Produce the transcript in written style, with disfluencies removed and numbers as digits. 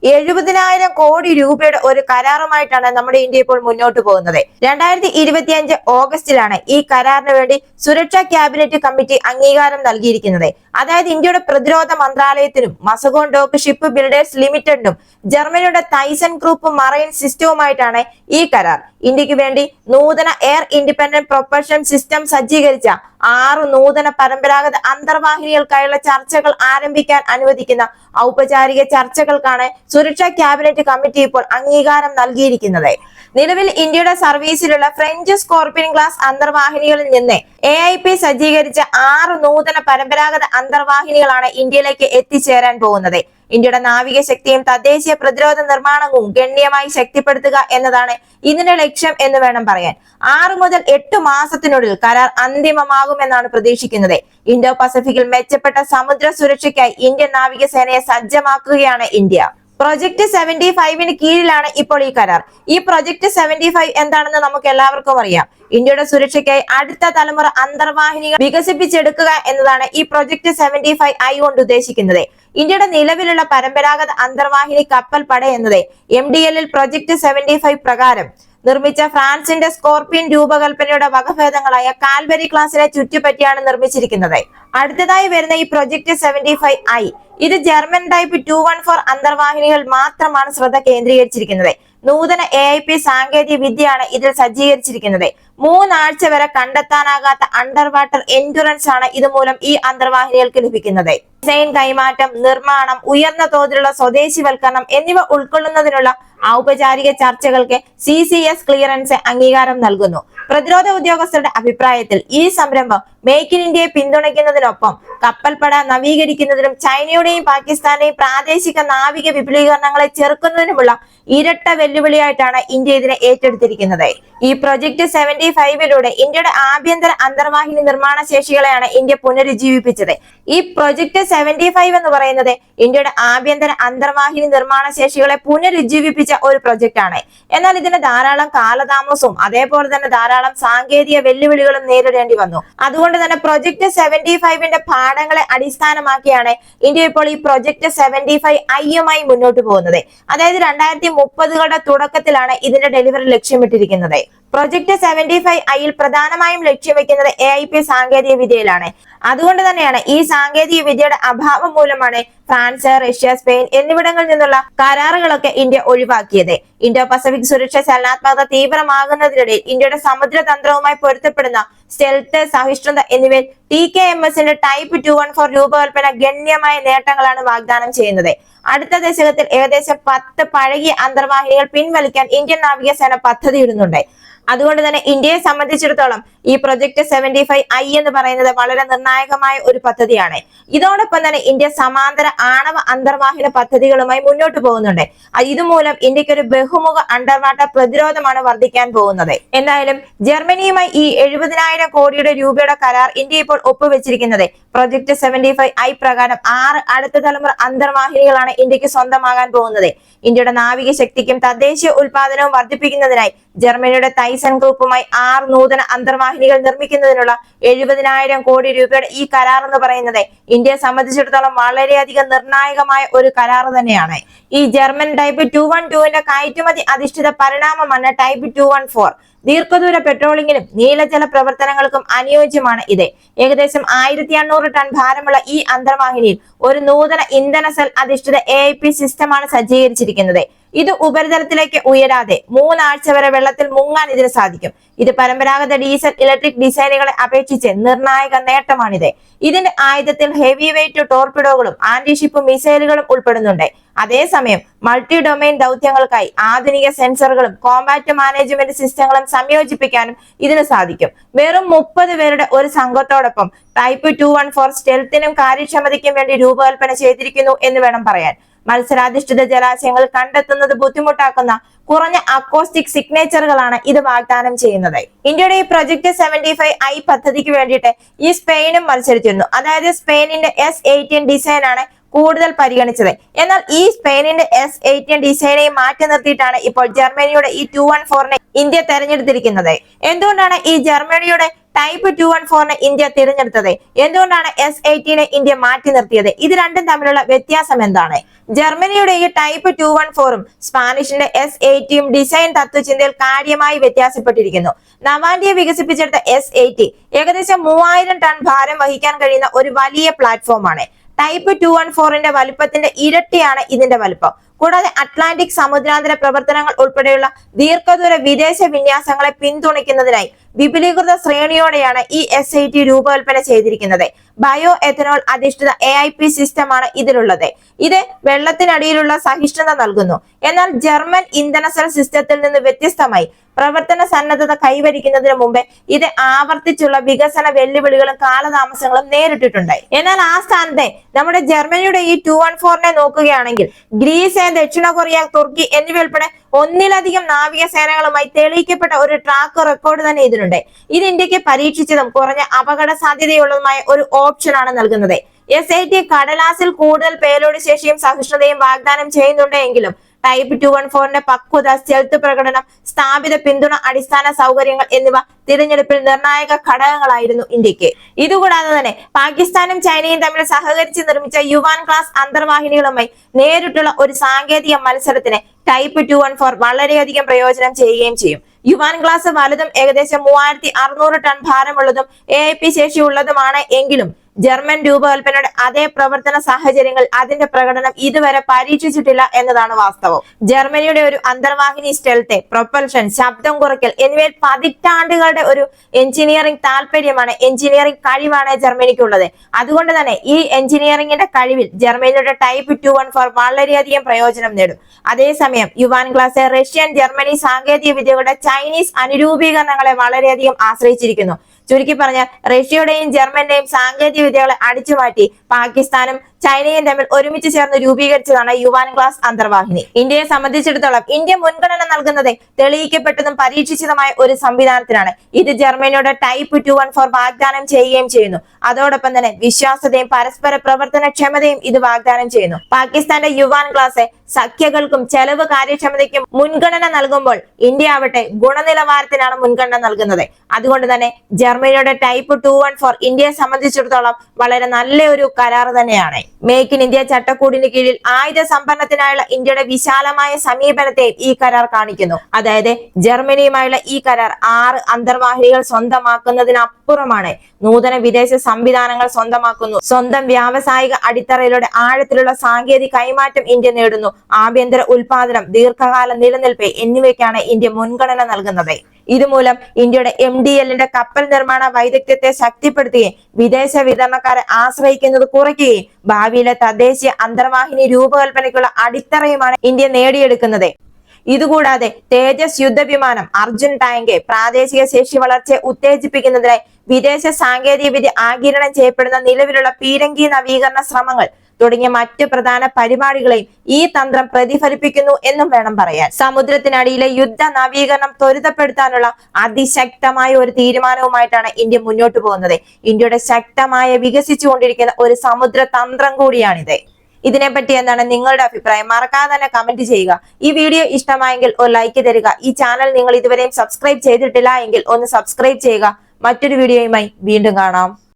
70,000 കോടി രൂപയുടെ ഒരു കരാറുമായിട്ടാണ് നമ്മുടെ ഇന്ത്യ ഇപ്പോൾ മുന്നോട്ട് പോകുന്നത്. 2025 ഓഗസ്റ്റിലാണ് ഈ കരാറിന് വേണ്ടി സുരക്ഷാ ക്യാബിനറ്റ് കമ്മിറ്റി അംഗീകാരം നൽകിയിരിക്കുന്നത്. അതായത് ഇന്ത്യയുടെ പ്രതിരോധ മന്ത്രാലയത്തിനും മസഗോൺ ഡോക്ക് ഷിപ്പ് ബിൽഡേഴ്സ് ലിമിറ്റഡിനും ജർമ്മനിയുടെ തൈസൺ ഗ്രൂപ്പ് മറൈൻ സിസ്റ്റവുമായിട്ടാണ് ഈ കരാർ. ഇന്ത്യക്ക് വേണ്ടി നൂതന എയർ ഇൻഡിപെൻഡന്റ് പ്രൊപ്പൽഷൻ സിസ്റ്റം സജ്ജീകരിച്ച 6 നൂതന പരമ്പരാഗത അന്തർവാഹിനികൾക്കായുള്ള ചർച്ചകൾ ആരംഭിക്കാൻ അനുവദിക്കുന്ന ഔപചാരിക ചർച്ചകൾക്കാണ് സുരക്ഷാ ക്യാബിനറ്റ് കമ്മിറ്റി ഇപ്പോൾ അംഗീകാരം നൽകിയിരിക്കുന്നത്. നിലവിൽ ഇന്ത്യയുടെ സർവീസിലുള്ള ഫ്രഞ്ച് സ്കോർപിയൻ ക്ലാസ് അന്തർവാഹിനികളിൽ നിന്ന് AIP സജ്ജീകരിച്ച 6 നൂതന പരമ്പരാഗത അന്തർവാഹിനികളാണ് ഇന്ത്യയിലേക്ക് എത്തിച്ചേരാൻ പോകുന്നത്. ഇന്ത്യയുടെ നാവിക ശക്തിയും തദ്ദേശീയ പ്രതിരോധ നിർമ്മാണവും ഗണ്യമായി ശക്തിപ്പെടുത്തുക എന്നതാണ് ഇതിന്റെ ലക്ഷ്യം എന്ന് വേണം പറയാൻ. 6 മുതൽ 8 മാസത്തിനുള്ളിൽ കരാർ അന്തിമമാകുമെന്നാണ് പ്രതീക്ഷിക്കുന്നത്. ഇന്തോ പസഫിക്കിൽ മെച്ചപ്പെട്ട സമുദ്ര സുരക്ഷയ്ക്കായി ഇന്ത്യൻ നാവികസേനയെ സജ്ജമാക്കുകയാണ് ഇന്ത്യ. പ്രൊജക്ട് 75 കീഴിലാണ് ഇപ്പോൾ ഈ കരാർ. ഈ പ്രൊജക്ട് 75 എന്താണെന്ന് നമുക്ക് എല്ലാവർക്കും അറിയാം. ഇന്ത്യയുടെ സുരക്ഷയ്ക്കായി അടുത്ത തലമുറ അന്തർവാഹിനികൾ വികസിപ്പിച്ചെടുക്കുക എന്നതാണ് ഈ പ്രൊജക്ട് 75 കൊണ്ട് ഉദ്ദേശിക്കുന്നത്. ഇന്ത്യയുടെ നിലവിലുള്ള പരമ്പരാഗത അന്തർവാഹിനി കപ്പൽ പട എന്നത് MDL പ്രൊജക്ട് 75 പ്രകാരം നിർമ്മിച്ച ഫ്രാൻസിന്റെ സ്കോർപിയൻ രൂപകൽപ്പനയുടെ വകഭേദങ്ങളായ കാൽവരി ക്ലാസിനെ ചുറ്റിപ്പറ്റിയാണ് നിർമ്മിച്ചിരിക്കുന്നത്. അടുത്തതായി വരുന്ന ഈ പ്രൊജക്ട് 75I ഇത് ജർമ്മൻ ടൈപ്പ് 214 അന്തർവാഹിനികൾ മാത്രമാണ് ശ്രദ്ധ കേന്ദ്രീകരിച്ചിരിക്കുന്നത്. നൂതന AIP സാങ്കേതിക വിദ്യയാണ് ഇതിൽ സജ്ജീകരിച്ചിരിക്കുന്നത്. 3 ആഴ്ച വരെ കണ്ടെത്താനാകാത്ത അണ്ടർ വാട്ടർ എൻഡുറൻസ് ആണ് ഇതുമൂലം ഈ അന്തർവാഹിനികൾക്ക് ലഭിക്കുന്നത്. ഡിസൈൻ കൈമാറ്റം, നിർമ്മാണം, ഉയർന്ന തോതിലുള്ള സ്വദേശിവൽക്കരണം എന്നിവ ഉൾക്കൊള്ളുന്നതിനുള്ള ഔപചാരിക ചർച്ചകൾക്ക് CCS ക്ലിയറൻസ് അംഗീകാരം നൽകുന്നു. പ്രതിരോധ ഉദ്യോഗസ്ഥരുടെ അഭിപ്രായത്തിൽ ഈ സംരംഭം മേക്ക് ഇൻ ഇന്ത്യയെ പിന്തുണയ്ക്കുന്നതിനൊപ്പം കപ്പൽപ്പട നവീകരിക്കുന്നതിനും ചൈനയുടെയും പാകിസ്ഥാന്റെയും പ്രാദേശിക നാവിക വിപുലീകരണങ്ങളെ ചെറുക്കുന്നതിനുമുള്ള ഇരട്ട വെല്ലുവിളിയായിട്ടാണ് ഇന്ത്യ ഇതിനെ ഏറ്റെടുത്തിരിക്കുന്നത്. ഈ പ്രൊജക്ട് 75ലൂടെ ഇന്ത്യയുടെ ആഭ്യന്തര അന്തർവാഹിനി നിർമ്മാണ ശേഷികളെയാണ് ഇന്ത്യ പുനരുജ്ജീവിപ്പിച്ചത്. ഈ പ്രൊജക്ട് 75 എന്ന് പറയുന്നത് ഇന്ത്യയുടെ ആഭ്യന്തര അന്തർവാഹിനി നിർമ്മാണ ശേഷികളെ പുനരുജ്ജീവിപ്പിച്ച ഒരു പ്രൊജക്ട് ആണ്. എന്നാൽ ഇതിന് ധാരാളം കാലതാമസവും അതേപോലെ തന്നെ ധാരാളം സാങ്കേതിക വെല്ലുവിളികളും നേരിടേണ്ടി വന്നു. അതുകൊണ്ട് തന്നെ പ്രൊജക്ട് 75ന്റെ പാഠങ്ങളെ അടിസ്ഥാനമാക്കിയാണ് ഇന്ത്യ ഇപ്പോൾ ഈ പ്രൊജക്ട് 75I മുന്നോട്ട് പോകുന്നത്. അതായത് 2030കളുടെ തുടക്കത്തിലാണ് ഇതിന്റെ ഡെലിവറി ലക്ഷ്യമിട്ടിരിക്കുന്നത്. പ്രൊജക്ട് 75ൽ പ്രധാനമായും ലക്ഷ്യം വെക്കുന്നത് AIP സാങ്കേതിക വിദ്യയിലാണ്. അതുകൊണ്ട് തന്നെയാണ് ഈ സാങ്കേതിക വിദ്യയുടെ അഭാവം മൂലമാണ് ഫ്രാൻസ്, റഷ്യ, സ്പെയിൻ എന്നിവിടങ്ങളിൽ നിന്നുള്ള കരാറുകളൊക്കെ ഇന്ത്യ ഒഴിവാക്കിയത്. ഇന്തോ പസഫിക് സുരക്ഷ ചലനാത്മകത തീവ്രമാകുന്നതിനിടയിൽ ഇന്ത്യയുടെ സമുദ്രതന്ത്രവുമായി പൊരുത്തപ്പെടുന്ന സ്റ്റെൽത്ത്, സഹിഷ്ണുത എന്നിവയിൽ TKMSന്റെ ടൈപ്പ് 214 രൂപകൽപ്പന ഗണ്യമായ നേട്ടങ്ങളാണ് വാഗ്ദാനം ചെയ്യുന്നത്. അടുത്ത ദശകത്തിൽ ഏകദേശം 10 പഴകിയ അന്തർവാഹിനികൾ പിൻവലിക്കാൻ ഇന്ത്യൻ നാവികസേന പദ്ധതിയിടുന്നുണ്ട്. അതുകൊണ്ട് തന്നെ ഇന്ത്യയെ സംബന്ധിച്ചിടത്തോളം ഈ പ്രൊജക്ട് 75I എന്ന് പറയുന്നത് വളരെ നിർണായകമായ ഒരു പദ്ധതിയാണ്. ഇതോടൊപ്പം തന്നെ ഇന്ത്യ സമാന്തര ആണവ അന്തർവാഹിന പദ്ധതികളുമായി മുന്നോട്ട് പോകുന്നുണ്ട്. ഇതുമൂലം ഇന്ത്യക്ക് ഒരു ബഹുമുഖ അണ്ടർ വാട്ടർ പ്രതിരോധമാണ് വർദ്ധിക്കാൻ പോകുന്നത്. എന്തായാലും ജർമ്മനിയുമായി ഈ 70,000 കോടിയുടെ രൂപയുടെ കരാർ ഇന്ത്യ ഇപ്പോൾ ഒപ്പുവെച്ചിരിക്കുന്നത് പ്രൊജക്ട് 75I പ്രകാരം 6 അടുത്ത തലമുറ അന്തർവാഹിനികളാണ് ഇന്ത്യക്ക് സ്വന്തമാകാൻ പോകുന്നത്. ഇന്ത്യയുടെ നാവിക ശക്തിക്കും തദ്ദേശീയ ഉൽപാദനവും വർദ്ധിപ്പിക്കുന്നതിനായി ജർമ്മനിയുടെ തൈസൺ ഗ്രൂപ്പുമായി 6 നൂതന അന്തർവാഹിനികൾ നിർമ്മിക്കുന്നതിനുള്ള 70,000 കോടി രൂപയുടെ ഈ കരാർ എന്ന് പറയുന്നത് ഇന്ത്യയെ സംബന്ധിച്ചിടത്തോളം വളരെയധികം നിർണായകമായ ഒരു കരാർ തന്നെയാണ്. ഈ ജർമ്മൻ ടൈപ്പ് 212ന്റെ കയറ്റുമതി അധിഷ്ഠിത പരിണാമമാണ് ടൈപ്പ് 214. ദീർഘദൂര പെട്രോളിങ്ങിനും നീലജല പ്രവർത്തനങ്ങൾക്കും അനുയോജ്യമാണ് ഇത്. ഏകദേശം 1500 ടൺ ഭാരമുള്ള ഈ അന്തർവാഹിനിയിൽ ഒരു നൂതന ഇന്ധന സെൽ അധിഷ്ഠിത AIP സിസ്റ്റമാണ് സജ്ജീകരിച്ചിരിക്കുന്നത്. ഇത് ഉപരിതലത്തിലേക്ക് ഉയരാതെ 3 ആഴ്ച വരെ വെള്ളത്തിൽ മുങ്ങാൻ ഇതിന് സാധിക്കും. ഇത് പരമ്പരാഗത ഡീസൽ ഇലക്ട്രിക് ഡിസൈനുകളെ അപേക്ഷിച്ച് നിർണായക നേട്ടമാണിത്. ഇതിന്റെ ആയുധത്തിൽ ഹെവി വെയിറ്റ് ടോർപിഡോകളും ആന്റിഷിപ്പ് മിസൈലുകളും ഉൾപ്പെടുന്നുണ്ട്. അതേസമയം മൾട്ടി ഡൊമൈൻ ദൗത്യങ്ങൾക്കായി ആധുനിക സെൻസറുകളും കോമ്പാറ്റ് മാനേജ്മെന്റ് സിസ്റ്റങ്ങളും സംയോജിപ്പിക്കാനും ഇതിന് സാധിക്കും. വെറും 30 പേരുടെ ഒരു സംഘത്തോടൊപ്പം ടൈപ്പ് 214 സ്റ്റെൽത്തിനും കാര്യക്ഷമതയ്ക്കും വേണ്ടി രൂപകൽപ്പന ചെയ്തിരിക്കുന്നു എന്ന് വേണം പറയാൻ. മത്സരാധിഷ്ഠിത ജലാശയങ്ങൾ കണ്ടെത്തുന്നത് ബുദ്ധിമുട്ടാക്കുന്ന കുറഞ്ഞ അക്കോസ്റ്റിക് സിഗ്നേച്ചറുകളാണ് ഇത് വാഗ്ദാനം ചെയ്യുന്നത്. ഇന്ത്യയുടെ ഈ പ്രൊജക്ട് 75I പദ്ധതിക്ക് വേണ്ടിയിട്ട് ഈ സ്പെയിനും മത്സരിച്ചിരുന്നു. അതായത് സ്പെയിനിന്റെ S18 ഡിസൈൻ ആണ് കൂടുതൽ പരിഗണിച്ചത്. എന്നാൽ ഈ സ്പെയിനിന്റെ S18 ഡിസൈനെയും മാറ്റി നിർത്തിയിട്ടാണ് ഇപ്പോൾ ജർമ്മനിയുടെ ഈ 214 ഇന്ത്യ തെരഞ്ഞെടുത്തിരിക്കുന്നത്. എന്തുകൊണ്ടാണ് ഈ ജർമ്മനിയുടെ ടൈപ്പ് 214 ഇന്ത്യ തിരഞ്ഞെടുത്തത്? എന്തുകൊണ്ടാണ് S18 ഇന്ത്യ മാറ്റി നിർത്തിയത്? ഇത് രണ്ടും തമ്മിലുള്ള വ്യത്യാസം എന്താണ്? ജർമ്മനിയുടെ ഈ ടൈപ്പ് 214ഉം സ്പാനിഷിന്റെ S80യും ഡിസൈൻ തത്വചിന്തയിൽ കാര്യമായി വ്യത്യാസപ്പെട്ടിരിക്കുന്നു. നവാൻഡിയ വികസിപ്പിച്ചെടുത്ത S80 ഏകദേശം 3000 ടൺ ഭാരം വഹിക്കാൻ കഴിയുന്ന ഒരു വലിയ പ്ലാറ്റ്ഫോമാണ്. ടൈപ്പ് 214ന്റെ വലുപ്പത്തിന്റെ ഇരട്ടിയാണ് ഇതിന്റെ വലുപ്പം. കൂടാതെ അറ്റ്ലാന്റിക് സമുദ്രാന്തര പ്രവർത്തനങ്ങൾ ഉൾപ്പെടെയുള്ള ദീർഘദൂര വിദേശ വിന്യാസങ്ങളെ പിന്തുണയ്ക്കുന്നതിനായി വിപുലീകൃത ശ്രേണിയോടെയാണ് ഈ S80 രൂപകൽപ്പന ചെയ്തിരിക്കുന്നത്. ബയോ എഥനോൾ അധിഷ്ഠിത AIP സിസ്റ്റമാണ് ഇതിലുള്ളത്. ഇത് വെള്ളത്തിനടിയിലുള്ള സഹിഷ്ണുത നൽകുന്നു. എന്നാൽ ജർമ്മൻ ഇന്ധന സെൽ സിസ്റ്റത്തിൽ നിന്ന് വ്യത്യസ്തമായി പ്രവർത്തന സന്നദ്ധത കൈവരിക്കുന്നതിന് മുമ്പേ ഇത് ആവർത്തിച്ചുള്ള വികസന വെല്ലുവിളികളും കാലതാമസങ്ങളും നേരിട്ടിട്ടുണ്ട്. എന്നാൽ ആ സ്ഥാനത്തെ നമ്മുടെ ജർമ്മനിയുടെ ഈ 214നെ നോക്കുകയാണെങ്കിൽ ഗ്രീസ്, ദക്ഷിണ കൊറിയ, തുർക്കി എന്നിവയുൾപ്പെടെ ഒന്നിലധികം നാവിക സേനകളുമായി തെളിയിക്കപ്പെട്ട ഒരു ട്രാക്ക് റെക്കോർഡ് തന്നെ ഇതിനുണ്ട്. ഇത് ഇന്ത്യക്ക് പരീക്ഷിച്ചതും കുറഞ്ഞ അപകട സാധ്യതയുള്ളതുമായ ഒരു ഓപ്ഷനാണ് നൽകുന്നത്. S80 കടലാസിൽ കൂടുതൽ പേലോഡ് ശേഷിയും സഹിഷ്ണുതയും വാഗ്ദാനം ചെയ്യുന്നുണ്ട് എങ്കിലും ടൈപ്പ് 214ന്റെ പക്വത, സ്റ്റെൽത്ത് പ്രകടനം, സ്ഥാപിത പിന്തുണ, അടിസ്ഥാന സൗകര്യങ്ങൾ എന്നിവ തിരഞ്ഞെടുപ്പിൽ നിർണായക ഘടകങ്ങളായിരുന്നു ഇന്ത്യക്ക്. ഇതുകൂടാതെ തന്നെ പാകിസ്ഥാനും ചൈനയും തമ്മിൽ സഹകരിച്ച് നിർമ്മിച്ച യുവാൻ ക്ലാസ് അന്തർവാഹിനികളുമായി നേരിട്ടുള്ള ഒരു സാങ്കേതിക മത്സരത്തിന് ടൈപ്പ് 214 വളരെയധികം പ്രയോജനം ചെയ്യുകയും ചെയ്യും. യുവാൻ ക്ലാസ് വലുതും ഏകദേശം 3600 ടൺ ഭാരമുള്ളതും AIP ശേഷിയുള്ളതുമാണ് എങ്കിലും ജർമ്മൻ രൂപകൽപ്പനയുടെ അതേ പ്രവർത്തന സാഹചര്യങ്ങൾ അതിന്റെ പ്രകടനം ഇതുവരെ പരീക്ഷിച്ചിട്ടില്ല എന്നതാണ് വാസ്തവം. ജർമ്മനിയുടെ ഒരു അന്തർവാഹിനി സ്റ്റെൽത്ത്, പ്രൊപ്പൽഷൻ, ശബ്ദം കുറയ്ക്കൽ എന്നിവയിൽ പതിറ്റാണ്ടുകളുടെ ഒരു എഞ്ചിനീയറിംഗ് താല്പര്യമാണ്, എഞ്ചിനീയറിംഗ് കഴിവാണ് ജർമ്മനിക്കുള്ളത്. അതുകൊണ്ട് തന്നെ ഈ എഞ്ചിനീയറിംഗിന്റെ കഴിവിൽ ജർമ്മനിയുടെ ടൈപ്പ് 214 വളരെയധികം പ്രയോജനം നേടും. അതേസമയം യുവാൻ ക്ലാസ് റഷ്യൻ, ജർമ്മനി സാങ്കേതിക വിദ്യകളുടെ ചൈനീസ് അനുരൂപീകരണങ്ങളെ വളരെയധികം ആശ്രയിച്ചിരിക്കുന്നു. ചുരുക്കി പറഞ്ഞാൽ റഷ്യയുടെയും ജർമ്മന്റെയും സാങ്കേതിക വിദ്യകളെ അടിച്ചുമാറ്റി പാകിസ്ഥാനും ചൈനയും തമ്മിൽ ഒരുമിച്ച് ചേർന്ന് രൂപീകരിച്ചതാണ് യുവാൻ ക്ലാസ് അന്തർവാഹിനി. ഇന്ത്യയെ സംബന്ധിച്ചിടത്തോളം ഇന്ത്യ മുൻഗണന നൽകുന്നത് തെളിയിക്കപ്പെട്ടതും പരീക്ഷിച്ചതുമായ ഒരു സംവിധാനത്തിനാണ്. ഇത് ജർമ്മനിയുടെ ടൈപ്പ് 214 വാഗ്ദാനം ചെയ്യുകയും ചെയ്യുന്നു. അതോടൊപ്പം തന്നെ വിശ്വാസ്യതയും പരസ്പര പ്രവർത്തനക്ഷമതയും ഇത് വാഗ്ദാനം ചെയ്യുന്നു. പാകിസ്ഥാന്റെ യുവാൻ ക്ലാസ് സഖ്യകൾക്കും ചെലവ് കാര്യക്ഷമതയ്ക്കും മുൻഗണന നൽകുമ്പോൾ ഇന്ത്യ ആവട്ടെ ഗുണനിലവാരത്തിനാണ് മുൻഗണന നൽകുന്നത്. അതുകൊണ്ട് തന്നെ ജർമ്മനിയുടെ ടൈപ്പ് 214 ഇന്ത്യയെ സംബന്ധിച്ചിടത്തോളം വളരെ നല്ല ഒരു കരാർ തന്നെയാണ്. മേക്ക് ഇൻ ഇന്ത്യ ചട്ടക്കൂടിന് കീഴിൽ ആയുധ സംഭരണത്തിനായുള്ള ഇന്ത്യയുടെ വിശാലമായ സമീപനത്തെയും ഈ കരാർ കാണിക്കുന്നു. അതായത് ജർമ്മനിയുമായുള്ള ഈ കരാർ 6 അന്തർവാഹിനികൾ സ്വന്തമാക്കുന്നതിനപ്പുറമാണ്. നൂതന വിദേശ സംവിധാനങ്ങൾ സ്വന്തമാക്കുന്നു. സ്വന്തം വ്യാവസായിക അടിത്തറയിലൂടെ ആഴത്തിലുള്ള സാങ്കേതിക കൈമാറ്റം ഇന്ത്യ നേടുന്നു. ആഭ്യന്തര ഉൽപാദനം, ദീർഘകാല നിലനിൽപ്പ് എന്നിവയ്ക്കാണ് ഇന്ത്യ മുൻഗണന നൽകുന്നത്. ഇതുമൂലം ഇന്ത്യയുടെ MDLന്റെ കപ്പൽ നിർമ്മാണ വൈദഗ്ധ്യത്തെ ശക്തിപ്പെടുത്തുകയും വിദേശ വിതരണക്കാരെ ആശ്രയിക്കുന്നത് കുറയ്ക്കുകയും ഭാവിയിലെ തദ്ദേശീയ അന്തർവാഹിനി രൂപകൽപ്പനയ്ക്കുള്ള അടിത്തറയുമാണ് ഇന്ത്യ നേടിയെടുക്കുന്നത്. ഇതുകൂടാതെ തേജസ് യുദ്ധവിമാനം, അർജുൻ ടാങ്ക്, പ്രാദേശിക ശേഷി വളർച്ചയെ ഉത്തേജിപ്പിക്കുന്നതിനായി വിദേശ സാങ്കേതിക വിദ്യ ആഗിരണം ചെയ്യപ്പെടുന്ന നിലവിലുള്ള പീരങ്കി നവീകരണ ശ്രമങ്ങൾ തുടങ്ങിയ മറ്റ് പ്രധാന പരിപാടികളെയും ഈ തന്ത്രം പ്രതിഫലിപ്പിക്കുന്നു എന്നും വേണം പറയാൻ. സമുദ്രത്തിനടിയിലെ യുദ്ധ നവീകരണം ത്വരിതപ്പെടുത്താനുള്ള അതിശക്തമായ ഒരു തീരുമാനവുമായിട്ടാണ് ഇന്ത്യ മുന്നോട്ട് പോകുന്നത്. ഇന്ത്യയുടെ ശക്തമായ വികസിച്ചുകൊണ്ടിരിക്കുന്ന ഒരു സമുദ്ര തന്ത്രം കൂടിയാണിത്. ഇതിനെപ്പറ്റി എന്താണ് നിങ്ങളുടെ അഭിപ്രായം? മറക്കാതെ തന്നെ കമന്റ് ചെയ്യുക. ഈ വീഡിയോ ഇഷ്ടമായെങ്കിൽ ഒരു ലൈക്ക് തരിക. ഈ ചാനൽ നിങ്ങൾ ഇതുവരെയും സബ്സ്ക്രൈബ് ചെയ്തിട്ടില്ല എങ്കിൽ ഒന്ന് സബ്സ്ക്രൈബ് ചെയ്യുക. മറ്റൊരു വീഡിയോയുമായി വീണ്ടും കാണാം.